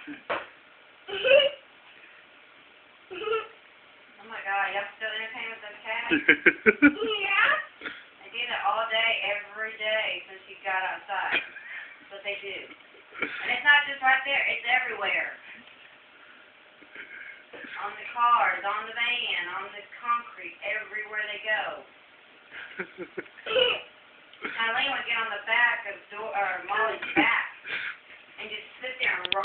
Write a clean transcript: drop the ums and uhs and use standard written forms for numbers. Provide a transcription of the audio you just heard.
Oh my God, y'all still entertained with those cats? Yeah. They did it all day, every day since you got outside. That's what they do. And it's not just right there, it's everywhere. On the cars, on the van, on the concrete, everywhere they go. Eileen would get on the back of Molly's back.